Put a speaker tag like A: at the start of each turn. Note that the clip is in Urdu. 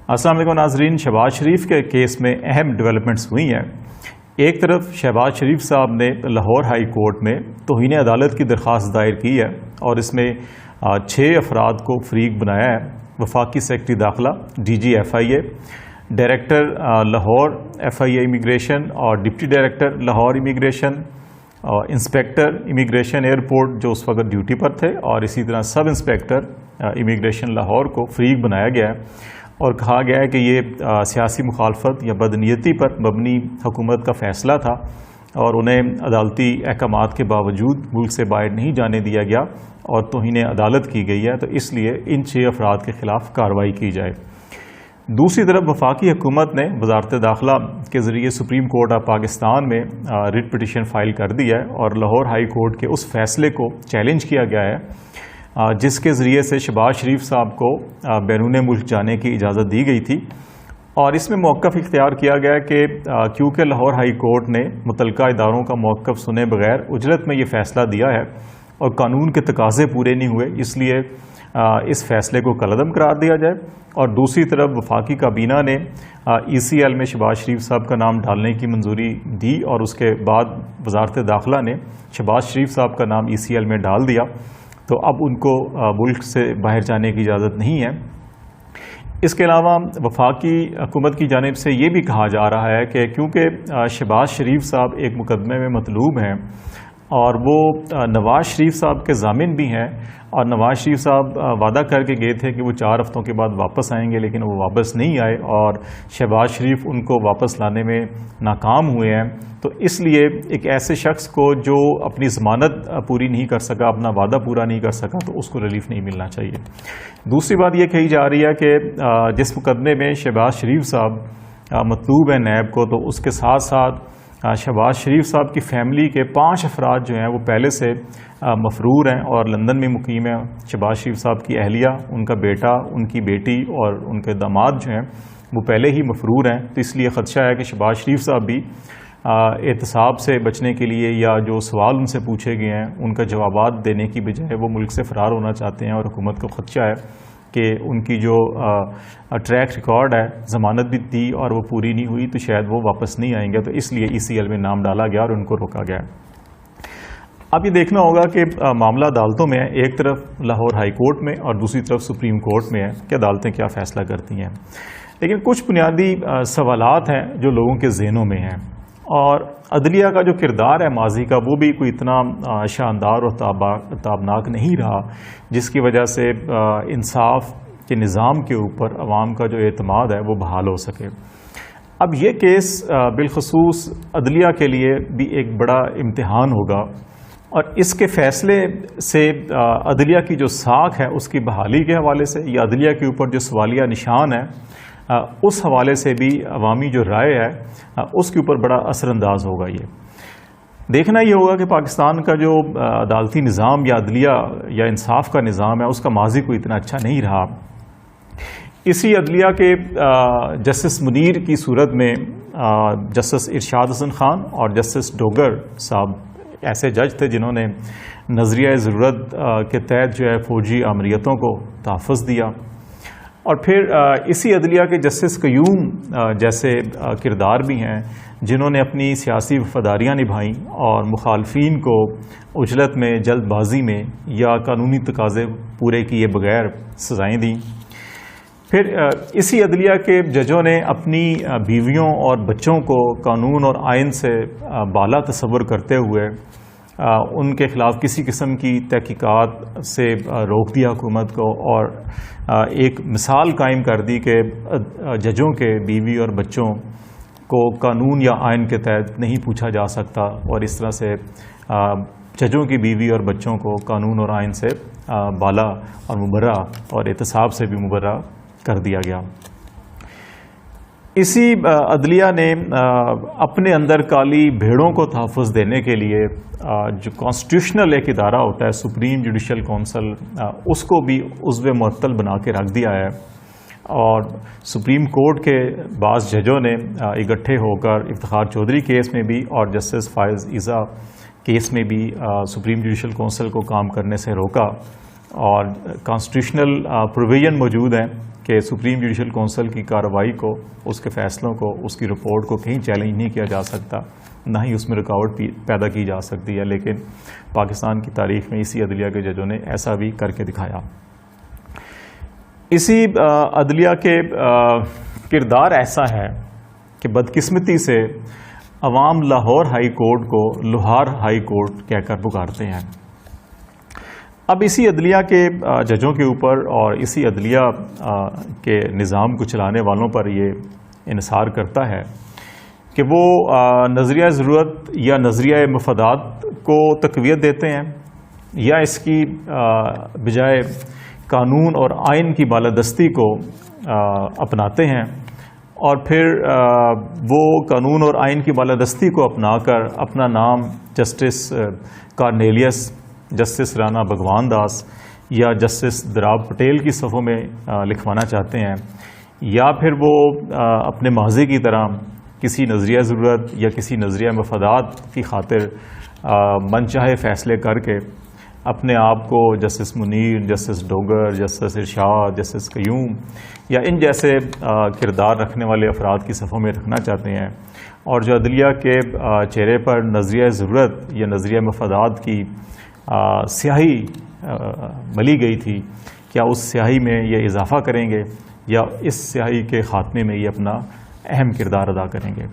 A: السلام علیکم ناظرین، شہباز شریف کے کیس میں اہم ڈیولپمنٹس ہوئی ہیں۔ ایک طرف شہباز شریف صاحب نے لاہور ہائی کورٹ میں توہین عدالت کی درخواست دائر کی ہے اور اس میں 6 افراد کو فریق بنایا ہے۔ وفاقی سیکرٹری داخلہ، ڈی جی ایف آئی اے، ڈائریکٹر لاہور ایف آئی اے امیگریشن اور deputy director Lahore immigration, inspector immigration airport جو اس وقت ڈیوٹی پر تھے، اور اسی طرح سب انسپیکٹر امیگریشن لاہور کو فریق بنایا گیا ہے اور کہا گیا ہے کہ یہ سیاسی مخالفت یا بدنیتی پر مبنی حکومت کا فیصلہ تھا اور انہیں عدالتی احکامات کے باوجود ملک سے باہر نہیں جانے دیا گیا اور توہین عدالت کی گئی ہے، تو اس لیے ان 6 افراد کے خلاف کارروائی کی جائے۔ دوسری طرف وفاقی حکومت نے وزارت داخلہ کے ذریعے سپریم کورٹ آف پاکستان میں ریٹ پٹیشن فائل کر دیا ہے اور لاہور ہائی کورٹ کے اس فیصلے کو چیلنج کیا گیا ہے جس کے ذریعے سے شہباز شریف صاحب کو بیرون ملک جانے کی اجازت دی گئی تھی، اور اس میں موقف اختیار کیا گیا کہ کیونکہ لاہور ہائی کورٹ نے متعلقہ اداروں کا موقف سنے بغیر اجرت میں یہ فیصلہ دیا ہے اور قانون کے تقاضے پورے نہیں ہوئے، اس لیے اس فیصلے کو کالعدم قرار دیا جائے۔ اور دوسری طرف وفاقی کابینہ نے ای سی ایل میں شہباز شریف صاحب کا نام ڈالنے کی منظوری دی اور اس کے بعد وزارت داخلہ نے شہباز شریف صاحب کا نام ای سی ایل میں ڈال دیا، تو اب ان کو ملک سے باہر جانے کی اجازت نہیں ہے۔ اس کے علاوہ وفاقی حکومت کی جانب سے یہ بھی کہا جا رہا ہے کہ کیونکہ شہباز شریف صاحب ایک مقدمے میں مطلوب ہیں اور وہ نواز شریف صاحب کے ضامن بھی ہیں، اور نواز شریف صاحب وعدہ کر کے گئے تھے کہ وہ 4 ہفتوں کے بعد واپس آئیں گے، لیکن وہ واپس نہیں آئے اور شہباز شریف ان کو واپس لانے میں ناکام ہوئے ہیں، تو اس لیے ایک ایسے شخص کو جو اپنی ضمانت پوری نہیں کر سکا، اپنا وعدہ پورا نہیں کر سکا، تو اس کو ریلیف نہیں ملنا چاہیے۔ دوسری بات یہ کہی جا رہی ہے کہ جس مقدمے میں شہباز شریف صاحب مطلوب ہیں نیب کو، تو اس کے ساتھ ساتھ شہباز شریف صاحب کی فیملی کے 5 افراد جو ہیں وہ پہلے سے مفرور ہیں اور لندن میں مقیم ہیں۔ شہباز شریف صاحب کی اہلیہ، ان کا بیٹا، ان کی بیٹی اور ان کے داماد جو ہیں وہ پہلے ہی مفرور ہیں، تو اس لیے خدشہ ہے کہ شہباز شریف صاحب بھی احتساب سے بچنے کے لیے یا جو سوال ان سے پوچھے گئے ہیں ان کا جوابات دینے کی بجائے وہ ملک سے فرار ہونا چاہتے ہیں، اور حکومت کو خدشہ ہے کہ ان کی جو ٹریک ریکارڈ ہے، ضمانت بھی دی اور وہ پوری نہیں ہوئی، تو شاید وہ واپس نہیں آئیں گے، تو اس لیے ای سی ایل میں نام ڈالا گیا اور ان کو روکا گیا۔ اب یہ دیکھنا ہوگا کہ معاملہ عدالتوں میں ہے، ایک طرف لاہور ہائی کورٹ میں اور دوسری طرف سپریم کورٹ میں ہے کہ عدالتیں کیا فیصلہ کرتی ہیں، لیکن کچھ بنیادی سوالات ہیں جو لوگوں کے ذہنوں میں ہیں، اور عدلیہ کا جو کردار ہے ماضی کا وہ بھی کوئی اتنا شاندار اور تابناک نہیں رہا جس کی وجہ سے انصاف کے نظام کے اوپر عوام کا جو اعتماد ہے وہ بحال ہو سکے۔ اب یہ کیس بالخصوص عدلیہ کے لیے بھی ایک بڑا امتحان ہوگا، اور اس کے فیصلے سے عدلیہ کی جو ساکھ ہے اس کی بحالی کے حوالے سے یا عدلیہ کے اوپر جو سوالیہ نشان ہے اس حوالے سے بھی عوامی جو رائے ہے اس کے اوپر بڑا اثر انداز ہوگا۔ یہ دیکھنا یہ ہوگا کہ پاکستان کا جو عدالتی نظام یا عدلیہ یا انصاف کا نظام ہے اس کا ماضی کوئی اتنا اچھا نہیں رہا۔ اسی عدلیہ کے جسٹس منیر کی صورت میں جسٹس ارشاد حسن خان اور جسٹس ڈوگر صاحب ایسے جج تھے جنہوں نے نظریہ ضرورت کے تحت جو ہے فوجی آمریتوں کو تحفظ دیا، اور پھر اسی عدلیہ کے جسٹس قیوم جیسے کردار بھی ہیں جنہوں نے اپنی سیاسی وفاداریاں نبھائیں اور مخالفین کو اجلت میں، جلد بازی میں یا قانونی تقاضے پورے کیے بغیر سزائیں دیں۔ پھر اسی عدلیہ کے ججوں نے اپنی بیویوں اور بچوں کو قانون اور آئین سے بالا تصور کرتے ہوئے ان کے خلاف کسی قسم کی تحقیقات سے روک دیا حکومت کو، اور ایک مثال قائم کر دی کہ ججوں کے بیوی اور بچوں کو قانون یا آئین کے تحت نہیں پوچھا جا سکتا، اور اس طرح سے ججوں کی بیوی اور بچوں کو قانون اور آئین سے بالا اور مبرہ اور احتساب سے بھی مبرہ کر دیا گیا۔ اسی عدلیہ نے اپنے اندر کالی بھیڑوں کو تحفظ دینے کے لیے جو کانسٹیٹیوشنل ایک ادارہ ہوتا ہے سپریم جوڈیشل کونسل، اس کو بھی عضو معطل بنا کے رکھ دیا ہے، اور سپریم کورٹ کے بعض ججوں نے اکٹھے ہو کر افتخار چودھری کیس میں بھی اور جسٹس فائز عیسیٰ کیس میں بھی سپریم جوڈیشل کونسل کو کام کرنے سے روکا، اور کانسٹیٹیوشنل پروویژن موجود ہیں کہ سپریم جوڈیشل کونسل کی کارروائی کو، اس کے فیصلوں کو، اس کی رپورٹ کو کہیں چیلنج نہیں کیا جا سکتا، نہ ہی اس میں رکاوٹ پیدا کی جا سکتی ہے، لیکن پاکستان کی تاریخ میں اسی عدلیہ کے ججوں نے ایسا بھی کر کے دکھایا۔ اسی عدلیہ کے کردار ایسا ہے کہ بدقسمتی سے عوام لاہور ہائی کورٹ کو لوہار ہائی کورٹ کہہ کر پکارتے ہیں۔ اب اسی عدلیہ کے ججوں کے اوپر اور اسی عدلیہ کے نظام کو چلانے والوں پر یہ انحصار کرتا ہے کہ وہ نظریہ ضرورت یا نظریہ مفادات کو تقویت دیتے ہیں یا اس کی بجائے قانون اور آئین کی بالادستی کو اپناتے ہیں، اور پھر وہ قانون اور آئین کی بالادستی کو اپنا کر اپنا نام جسٹس کارنیلیس، جسٹس رانا بھگوان داس یا جسٹس دراب پٹیل کی صفوں میں لکھوانا چاہتے ہیں، یا پھر وہ اپنے ماضی کی طرح کسی نظریہ ضرورت یا کسی نظریہ مفادات کی خاطر من چاہے فیصلے کر کے اپنے آپ کو justice Munir, justice Dogar, justice Irshad, justice Qayyum یا ان جیسے کردار رکھنے والے افراد کی صفوں میں رکھنا چاہتے ہیں، اور جو عدلیہ کے چہرے پر نظریہ ضرورت یا نظریہ مفادات کی سیاہی ملی گئی تھی، کیا اس سیاہی میں یہ اضافہ کریں گے یا اس سیاہی کے خاتمے میں یہ اپنا اہم کردار ادا کریں گے۔